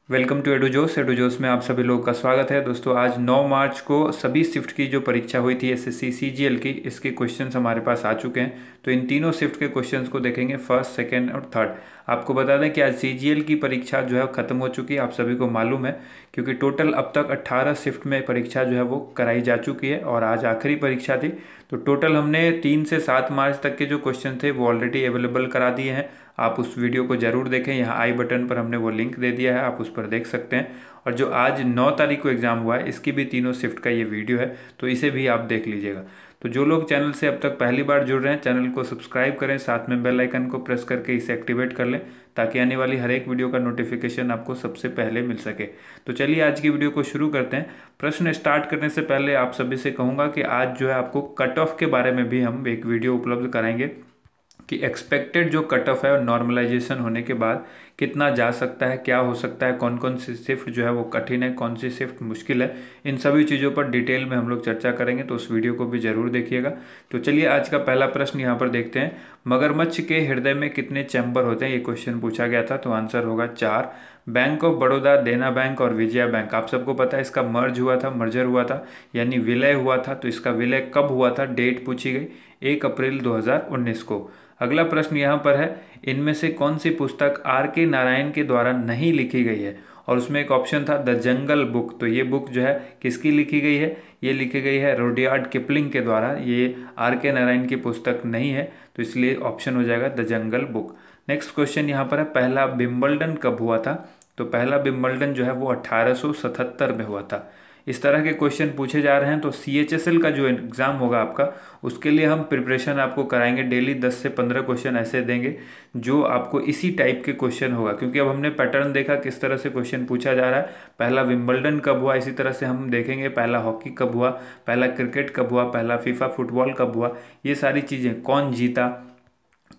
Welcome to एडुजोस में आप सभी लोगों का स्वागत है। दोस्तों आज 9 मार्च को सभी शिफ्ट की जो परीक्षा हुई थी एसएससी सीजीएल की, इसके क्वेश्चंस हमारे पास आ चुके हैं। तो इन तीनों शिफ्ट के क्वेश्चंस को देखेंगे, फर्स्ट, सेकंड और थर्ड। आपको बता दें कि आज सीजीएल की परीक्षा जो है ख़त्म हो चुकी है, आप सभी को मालूम है, क्योंकि टोटल अब तक 18 शिफ्ट में परीक्षा जो है वो कराई जा चुकी है और आज आखिरी परीक्षा थी। तो टोटल हमने 3 से 7 मार्च तक के जो क्वेश्चन थे वो ऑलरेडी अवेलेबल करा दिए हैं। आप उस वीडियो को ज़रूर देखें, यहाँ आई बटन पर हमने वो लिंक दे दिया है, आप उस पर देख सकते हैं। और जो आज 9 तारीख को एग्ज़ाम हुआ है, इसकी भी तीनों शिफ्ट का ये वीडियो है, तो इसे भी आप देख लीजिएगा। तो जो लोग चैनल से अब तक पहली बार जुड़ रहे हैं, चैनल को सब्सक्राइब करें, साथ में बेल आइकन को प्रेस करके इसे एक्टिवेट कर लें, ताकि आने वाली हर एक वीडियो का नोटिफिकेशन आपको सबसे पहले मिल सके। तो चलिए आज की वीडियो को शुरू करते हैं। प्रश्न स्टार्ट करने से पहले आप सभी से कहूँगा कि आज जो है आपको कट ऑफ के बारे में भी हम एक वीडियो उपलब्ध कराएंगे कि एक्सपेक्टेड जो कट ऑफ है और नॉर्मलाइजेशन होने के बाद कितना जा सकता है, क्या हो सकता है, कौन कौन सी शिफ्ट जो है वो कठिन है, कौन सी शिफ्ट मुश्किल है, इन सभी चीज़ों पर डिटेल में हम लोग चर्चा करेंगे। तो उस वीडियो को भी ज़रूर देखिएगा। तो चलिए आज का पहला प्रश्न यहाँ पर देखते हैं। मगरमच्छ के हृदय में कितने चैम्बर होते हैं, ये क्वेश्चन पूछा गया था। तो आंसर होगा 4। बैंक ऑफ बड़ौदा, देना बैंक और विजया बैंक, आप सबको पता है इसका मर्ज हुआ था, मर्जर हुआ था, यानी विलय हुआ था। तो इसका विलय कब हुआ था, डेट पूछी गई 1 अप्रैल 2019 को। अगला प्रश्न यहाँ पर है, इनमें से कौन सी पुस्तक आर के नारायण के द्वारा नहीं लिखी गई है। और उसमें एक ऑप्शन था द जंगल बुक। तो ये बुक जो है किसकी लिखी गई है, ये लिखी गई है रुडयार्ड किपलिंग के द्वारा। ये आर के नारायण की पुस्तक नहीं है, तो इसलिए ऑप्शन हो जाएगा the jungle book. Next question यहाँ पर है, पहला विंबलडन कब हुआ था। तो पहला विंबलडन जो है वो 1877 में हुआ था। इस तरह के क्वेश्चन पूछे जा रहे हैं। तो सीएचएसएल का जो एग्ज़ाम होगा आपका, उसके लिए हम प्रिपरेशन आपको कराएंगे। डेली 10 से 15 क्वेश्चन ऐसे देंगे जो आपको इसी टाइप के क्वेश्चन होगा, क्योंकि अब हमने पैटर्न देखा किस तरह से क्वेश्चन पूछा जा रहा है। पहला विंबलडन कब हुआ, इसी तरह से हम देखेंगे पहला हॉकी कब हुआ, पहला क्रिकेट कब हुआ, पहला फीफा फुटबॉल कब हुआ, ये सारी चीज़ें, कौन जीता,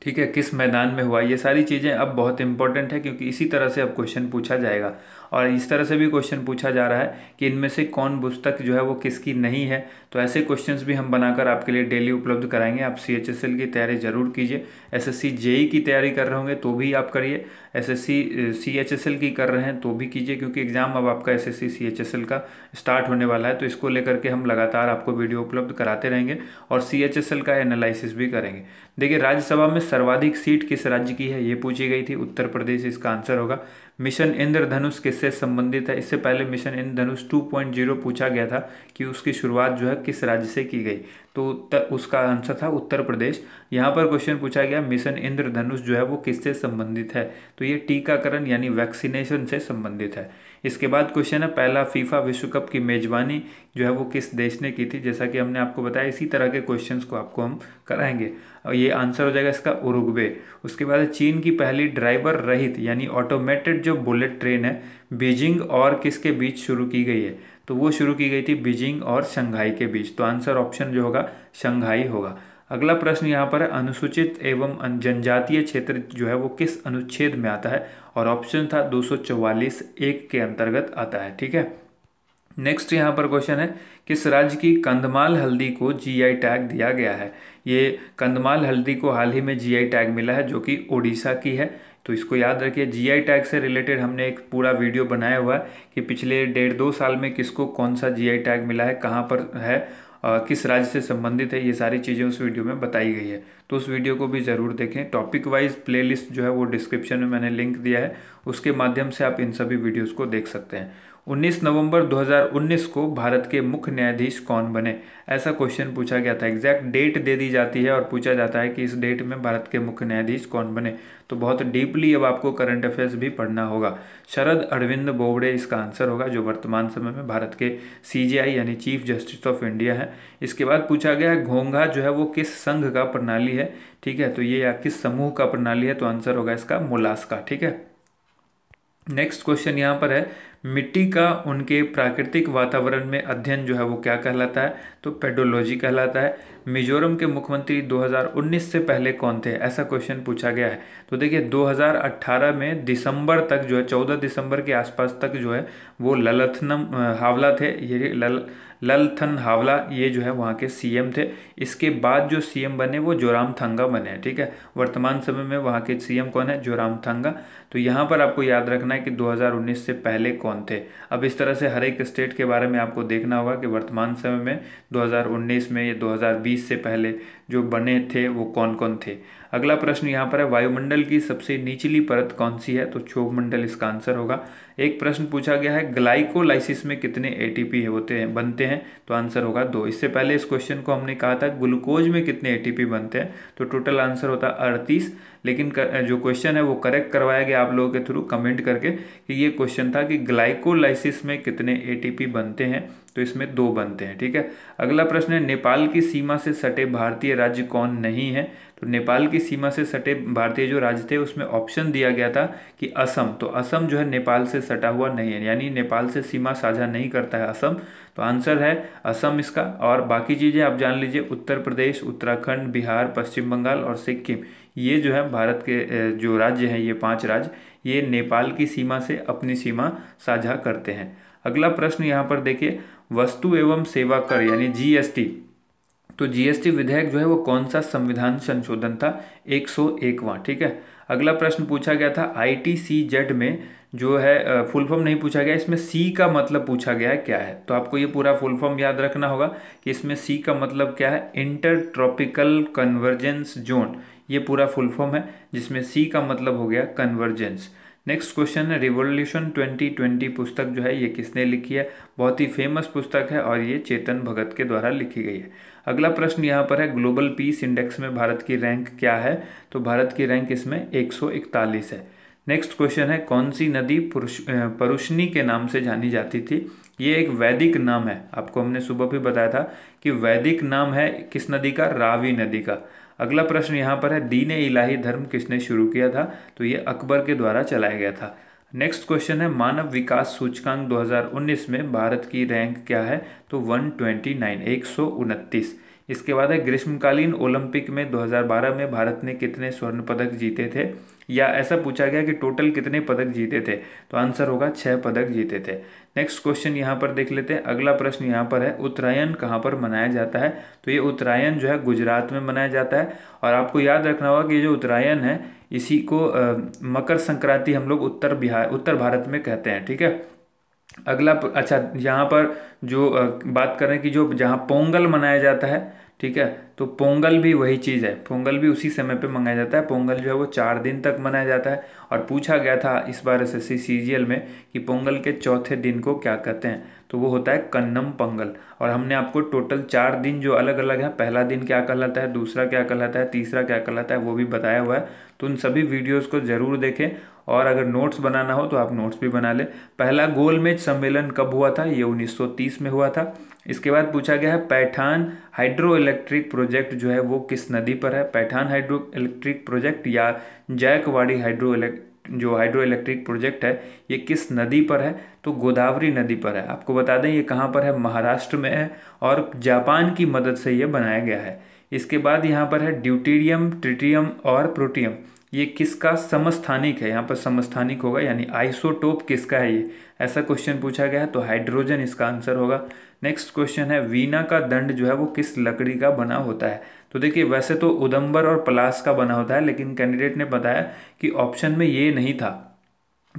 ठीक है, किस मैदान में हुआ, ये सारी चीज़ें अब बहुत इंपॉर्टेंट है, क्योंकि इसी तरह से अब क्वेश्चन पूछा जाएगा। और इस तरह से भी क्वेश्चन पूछा जा रहा है कि इनमें से कौन पुस्तक जो है वो किसकी नहीं है। तो ऐसे क्वेश्चंस भी हम बनाकर आपके लिए डेली उपलब्ध कराएंगे। आप सीएचएसएल की तैयारी जरूर कीजिए। एसएससी जेई की तैयारी कर रहे होंगे तो भी आप करिए, एसएससी सीएचएसएल की कर रहे हैं तो भी कीजिए, क्योंकि एग्जाम अब आपका एसएससी सीएचएसएल का स्टार्ट होने वाला है। तो इसको लेकर के हम लगातार आपको वीडियो उपलब्ध कराते रहेंगे और सीएचएसएल का एनालिसिस भी करेंगे। देखिए, राज्यसभा में सर्वाधिक सीट किस राज्य की है, ये पूछी गई थी। उत्तर प्रदेश इसका आंसर होगा। मिशन इंद्रधनुष किससे संबंधित है। इससे पहले मिशन इंद्रधनुष 2.0 पूछा गया था कि उसकी शुरुआत जो है किस राज्य से की गई। तो उसका आंसर था उत्तर प्रदेश। यहाँ पर क्वेश्चन पूछा गया मिशन इंद्रधनुष जो है वो किससे संबंधित है। तो ये टीकाकरण यानी वैक्सीनेशन से संबंधित है। इसके बाद क्वेश्चन है, पहला फीफा विश्व कप की मेजबानी जो है वो किस देश ने की थी। जैसा कि हमने आपको बताया, इसी तरह के क्वेश्चंस को आपको हम कराएंगे। और ये आंसर हो जाएगा इसका उरुग्वे। उसके बाद चीन की पहली ड्राइवर रहित यानी ऑटोमेटेड जो बुलेट ट्रेन है, बीजिंग और किसके बीच शुरू की गई है। तो वो शुरू की गई थी बीजिंग और शंघाई के बीच। तो आंसर ऑप्शन जो होगा शंघाई होगा। अगला प्रश्न यहाँ पर है, अनुसूचित एवं जनजातीय क्षेत्र जो है वो किस अनुच्छेद में आता है। और ऑप्शन था 244(1) के अंतर्गत आता है। ठीक है, नेक्स्ट यहाँ पर क्वेश्चन है, किस राज्य की कंधमाल हल्दी को जीआई टैग दिया गया है। ये कंधमाल हल्दी को हाल ही में जीआई टैग मिला है, जो कि उड़ीसा की है। तो इसको याद रखिए। जीआई टैग से रिलेटेड हमने एक पूरा वीडियो बनाया हुआ है कि पिछले 1.5-2 साल में किसको कौन सा जीआई टैग मिला है, कहाँ पर है, किस राज्य से संबंधित है, ये सारी चीज़ें उस वीडियो में बताई गई है। तो उस वीडियो को भी ज़रूर देखें। टॉपिक वाइज प्लेलिस्ट जो है वो डिस्क्रिप्शन में मैंने लिंक दिया है, उसके माध्यम से आप इन सभी वीडियोस को देख सकते हैं। 19 नवंबर 2019 को भारत के मुख्य न्यायाधीश कौन बने, ऐसा क्वेश्चन पूछा गया था। एग्जैक्ट डेट दे दी जाती है और पूछा जाता है कि इस डेट में भारत के मुख्य न्यायाधीश कौन बने। तो बहुत डीपली अब आपको करंट अफेयर्स भी पढ़ना होगा। शरद अरविंद बोबडे इसका आंसर होगा, जो वर्तमान समय में भारत के सीजेआई यानी चीफ जस्टिस ऑफ इंडिया है। इसके बाद पूछा गया घोंघा जो है वो किस संघ का प्रणाली है। ठीक है, तो ये या किस समूह का प्रणाली है। तो आंसर होगा इसका मोलास्का। ठीक है, नेक्स्ट क्वेश्चन यहाँ पर है, मिट्टी का उनके प्राकृतिक वातावरण में अध्ययन जो है वो क्या कहलाता है, तो पेडोलॉजी कहलाता है। मिजोरम के मुख्यमंत्री 2019 से पहले कौन थे, ऐसा क्वेश्चन पूछा गया है। तो देखिए 2018 में दिसंबर तक जो है, 14 दिसंबर के आसपास तक जो है वो ललथनम हावला थे। ये ललथन हावला ये जो है वहाँ के सीएम थे। इसके बाद जो सीएम बने वो जोरामथंगा बने हैं, ठीक है। वर्तमान समय में वहाँ के सीएम कौन है, जोरामथंगा। तो यहाँ पर आपको याद रखना है कि 2019 से पहले कौन थे। अब इस तरह से हर एक स्टेट के बारे में आपको देखना होगा कि वर्तमान समय में 2019 में या 2020 से पहले जो बने थे वो कौन कौन थे। अगला प्रश्न यहाँ पर है, वायुमंडल की सबसे निचली परत कौन सी है, तो क्षोभ मंडल इसका आंसर होगा। एक प्रश्न पूछा गया है, ग्लाइकोलाइसिस में कितने एटीपी होते हैं बनते हैं, तो आंसर होगा 2। इससे पहले इस क्वेश्चन को हमने कहा था ग्लूकोज में कितने एटीपी बनते हैं, तो टोटल आंसर होता है 38। लेकिन जो क्वेश्चन है वो करेक्ट करवाया गया आप लोगों के थ्रू कमेंट करके कि ये क्वेश्चन था कि ग्लाइकोलाइसिस में कितने एटीपी बनते हैं, तो इसमें 2 बनते हैं, ठीक है। अगला प्रश्न है, नेपाल की सीमा से सटे भारतीय राज्य कौन नहीं है, तो नेपाल की सीमा से सटे भारतीय जो राज्य थे उसमें ऑप्शन दिया गया था कि असम। तो असम जो है नेपाल से सटा हुआ नहीं है, यानी नेपाल से सीमा साझा नहीं करता है असम। तो आंसर है असम इसका। और बाकी चीज़ें आप जान लीजिए, उत्तर प्रदेश, उत्तराखंड, बिहार, पश्चिम बंगाल और सिक्किम, ये जो है भारत के जो राज्य हैं, ये 5 राज्य ये नेपाल की सीमा से अपनी सीमा साझा करते हैं। अगला प्रश्न यहाँ पर देखिए, वस्तु एवं सेवा कर यानी जीएसटी, तो जीएसटी विधेयक जो है वो कौन सा संविधान संशोधन था, 101वां, ठीक है। अगला प्रश्न पूछा गया था, ITCZ में जो है फुल फॉर्म नहीं पूछा गया, इसमें सी का मतलब पूछा गया है क्या है। तो आपको ये पूरा फुल फॉर्म याद रखना होगा कि इसमें सी का मतलब क्या है, इंटर ट्रॉपिकल कन्वर्जेंस जोन, ये पूरा फुल फॉर्म है, जिसमें सी का मतलब हो गया कन्वर्जेंस। नेक्स्ट क्वेश्चन है, रिवॉल्यूशन 2020 पुस्तक जो है ये किसने लिखी है, बहुत ही फेमस पुस्तक है और ये चेतन भगत के द्वारा लिखी गई है। अगला प्रश्न यहाँ पर है, ग्लोबल पीस इंडेक्स में भारत की रैंक क्या है, तो भारत की रैंक इसमें 141 है। नेक्स्ट क्वेश्चन है, कौन सी नदी परुशनी के नाम से जानी जाती थी, ये एक वैदिक नाम है, आपको हमने सुबह भी बताया था कि वैदिक नाम है किस नदी का, रावी नदी का। अगला प्रश्न यहाँ पर है, दीन इलाही धर्म किसने शुरू किया था, तो ये अकबर के द्वारा चलाया गया था। नेक्स्ट क्वेश्चन है, मानव विकास सूचकांक 2019 में भारत की रैंक क्या है, तो 129। इसके बाद है, ग्रीष्मकालीन ओलंपिक में 2012 में भारत ने कितने स्वर्ण पदक जीते थे, या ऐसा पूछा गया कि टोटल कितने पदक जीते थे, तो आंसर होगा 6 पदक जीते थे। नेक्स्ट क्वेश्चन यहाँ पर देख लेते हैं। अगला प्रश्न यहाँ पर है, उत्तरायण कहाँ पर मनाया जाता है, तो ये उत्तरायण जो है गुजरात में मनाया जाता है। और आपको याद रखना होगा कि जो उत्तरायण है इसी को मकर संक्रांति हम लोग उत्तर भारत में कहते हैं, ठीक है। अच्छा यहाँ पर जो बात करें कि जो जहाँ पोंगल मनाया जाता है, ठीक है, तो पोंगल भी वही चीज़ है, पोंगल भी उसी समय पे मनाया जाता है। पोंगल जो है वो 4 दिन तक मनाया जाता है। और पूछा गया था इस बार SSC CGL में कि पोंगल के चौथे दिन को क्या कहते हैं, तो वो होता है कन्नम पोंगल। और हमने आपको टोटल 4 दिन जो अलग अलग हैं, पहला दिन क्या कहलाता है, दूसरा क्या कहलाता है, तीसरा क्या कहलाता है, वो भी बताया हुआ है। तो उन सभी वीडियोज़ को ज़रूर देखें। और अगर नोट्स बनाना हो तो आप नोट्स भी बना लें। पहला गोलमेज सम्मेलन कब हुआ था, ये 1930 में हुआ था। इसके बाद पूछा गया है, पैठान हाइड्रो इलेक्ट्रिक प्रोजेक्ट जो है वो किस नदी पर है, पैठान हाइड्रो इलेक्ट्रिक प्रोजेक्ट या जायकवाड़ी हाइड्रो इलेक्ट्रिक प्रोजेक्ट है, ये किस नदी पर है, तो गोदावरी नदी पर है। आपको बता दें ये कहाँ पर है, महाराष्ट्र में है और जापान की मदद से ये बनाया गया है। इसके बाद यहाँ पर है, ड्यूटेरियम, ट्रिटियम और प्रोटियम, ये किसका समस्थानिक है, यहाँ पर समस्थानिक होगा, यानी आइसोटोप किसका है ये, ऐसा क्वेश्चन पूछा गया है, तो हाइड्रोजन इसका आंसर होगा। नेक्स्ट क्वेश्चन है, वीणा का दंड जो है वो किस लकड़ी का बना होता है, तो देखिए वैसे तो उदंबर और पलास का बना होता है, लेकिन कैंडिडेट ने बताया कि ऑप्शन में ये नहीं था,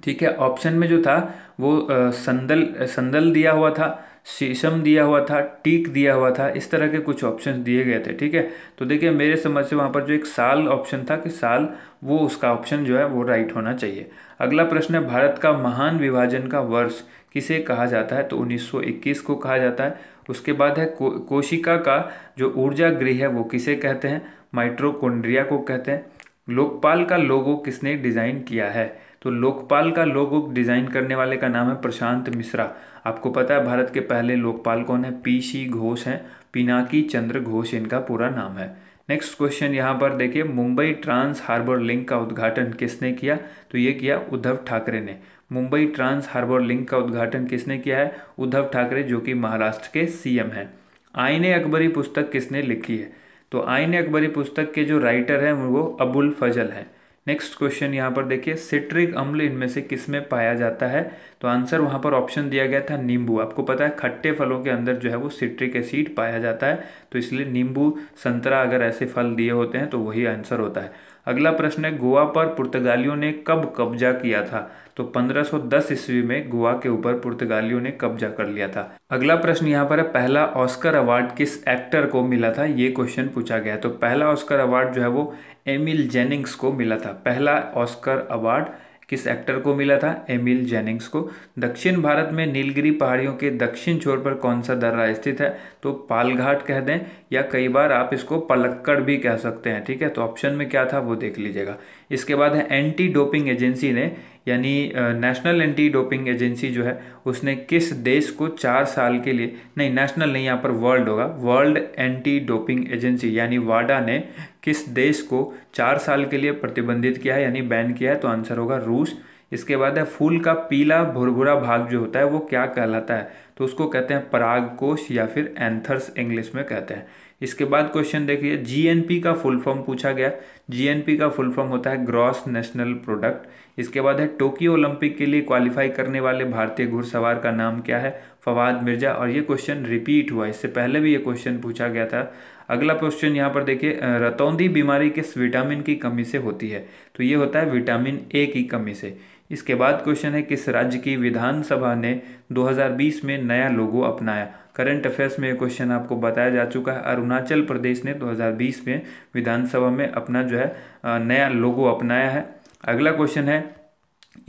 ठीक है। ऑप्शन में जो था वो संदल दिया हुआ था, शीशम दिया हुआ था, टीक दिया हुआ था, इस तरह के कुछ ऑप्शन दिए गए थे, ठीक है। तो देखिए मेरे समझ से वहाँ पर जो एक साल ऑप्शन था कि साल, वो उसका ऑप्शन जो है वो राइट होना चाहिए। अगला प्रश्न है, भारत का महान विभाजन का वर्ष किसे कहा जाता है, तो 1921 को कहा जाता है। उसके बाद है, कोशिका का जो ऊर्जा गृह है वो किसे कहते हैं, माइटोकॉन्ड्रिया को कहते हैं। लोकपाल का लोगो किसने डिज़ाइन किया है, तो लोकपाल का लोगो डिज़ाइन करने वाले का नाम है प्रशांत मिश्रा। आपको पता है भारत के पहले लोकपाल कौन है, PC घोष हैं, पिनाकी चंद्र घोष इनका पूरा नाम है। नेक्स्ट क्वेश्चन यहाँ पर देखिए, मुंबई ट्रांस हार्बर लिंक का उद्घाटन किसने किया, तो ये किया उद्धव ठाकरे ने। मुंबई ट्रांस हार्बर लिंक का उद्घाटन किसने किया है? उद्धव ठाकरे, जो कि महाराष्ट्र के सीएम हैं। आईने अकबरी पुस्तक किसने लिखी है? तो आईने अकबरी पुस्तक के जो राइटर हैं वो अबुल फजल हैं। नेक्स्ट क्वेश्चन यहाँ पर देखिए, सिट्रिक अम्ल इनमें से किसमें पाया जाता है? तो आंसर वहाँ पर ऑप्शन दिया गया था नींबू। आपको पता है खट्टे फलों के अंदर जो है वो सिट्रिक एसिड पाया जाता है, तो इसलिए नींबू, संतरा अगर ऐसे फल दिए होते हैं तो वही आंसर होता है। अगला प्रश्न है, गोवा पर पुर्तगालियों ने कब कब्जा किया था? तो 1510 ईस्वी में गोवा के ऊपर पुर्तगालियों ने कब्जा कर लिया था। अगला प्रश्न यहाँ पर है, पहला ऑस्कर अवार्ड किस एक्टर को मिला था? ये क्वेश्चन पूछा गया है। तो पहला ऑस्कर अवार्ड जो है वो एमिल जेनिंग्स को मिला था। पहला ऑस्कर अवार्ड किस एक्टर को मिला था? एमिल जेनिंग्स को। दक्षिण भारत में नीलगिरी पहाड़ियों के दक्षिण छोर पर कौन सा दर्रा स्थित है? तो पालघाट कह दें, या कई बार आप इसको पलक्कड़ भी कह सकते हैं, ठीक है। तो ऑप्शन में क्या था वो देख लीजिएगा। इसके बाद है, एंटी डोपिंग एजेंसी ने, यानी नेशनल एंटी डोपिंग एजेंसी जो है उसने किस देश को 4 साल के लिए, नहीं नेशनल नहीं, यहाँ पर वर्ल्ड होगा, वर्ल्ड एंटी डोपिंग एजेंसी यानी वाडा ने किस देश को 4 साल के लिए प्रतिबंधित किया है यानी बैन किया है? तो आंसर होगा रूस। इसके बाद है, फूल का पीला भुरभुरा भाग जो होता है वो क्या कहलाता है? तो उसको कहते हैं परागकोश या फिर एंथर्स इंग्लिश में कहते हैं। इसके बाद क्वेश्चन देखिए, जीएनपी का फुल फॉर्म पूछा गया। जीएनपी का फुल फॉर्म होता है ग्रॉस नेशनल प्रोडक्ट। इसके बाद है, टोक्यो ओलंपिक के लिए क्वालिफाई करने वाले भारतीय घुड़सवार का नाम क्या है? फवाद मिर्जा। और ये क्वेश्चन रिपीट हुआ, इससे पहले भी ये क्वेश्चन पूछा गया था। अगला क्वेश्चन यहाँ पर देखिए, रतौंधी बीमारी किस विटामिन की कमी से होती है? तो ये होता है विटामिन ए की कमी से। इसके बाद क्वेश्चन है, किस राज्य की विधानसभा ने 2020 में नया लोगो अपनाया? करंट अफेयर्स में ये क्वेश्चन आपको बताया जा चुका है। अरुणाचल प्रदेश ने 2020 में विधानसभा में अपना जो है नया लोगो अपनाया है। अगला क्वेश्चन है,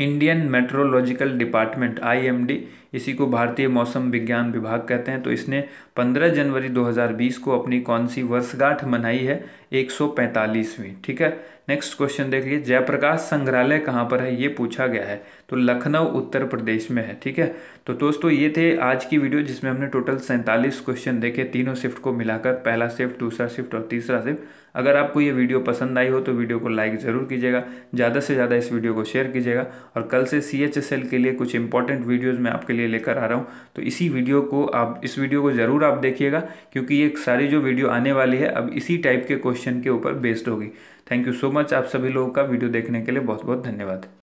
इंडियन मेट्रोलॉजिकल डिपार्टमेंट आईएमडी, इसी को भारतीय मौसम विज्ञान विभाग कहते हैं, तो इसने 15 जनवरी 2020 को अपनी कौन सी वर्षगांठ मनाई है? 145वीं, ठीक है। नेक्स्ट क्वेश्चन देख लीजिए, जयप्रकाश संग्रहालय कहाँ पर है? ये पूछा गया है। तो लखनऊ उत्तर प्रदेश में है, ठीक है। तो दोस्तों ये थे आज की वीडियो जिसमें हमने टोटल 47 क्वेश्चन देखे, तीनों शिफ्ट को मिलाकर, पहला शिफ्ट, दूसरा शिफ्ट और तीसरा शिफ्ट। अगर आपको ये वीडियो पसंद आई हो तो वीडियो को लाइक ज़रूर कीजिएगा, ज़्यादा से ज़्यादा इस वीडियो को शेयर कीजिएगा। और कल से CHSL के लिए कुछ इंपॉर्टेंट वीडियोज़ मैं आपके लिए लेकर आ रहा हूँ, तो इस वीडियो को ज़रूर आप देखिएगा, क्योंकि ये सारी जो वीडियो आने वाली है अब इसी टाइप के क्वेश्चन के ऊपर बेस्ड होगी। थैंक यू सो मच, आप सभी लोगों का वीडियो देखने के लिए बहुत बहुत धन्यवाद।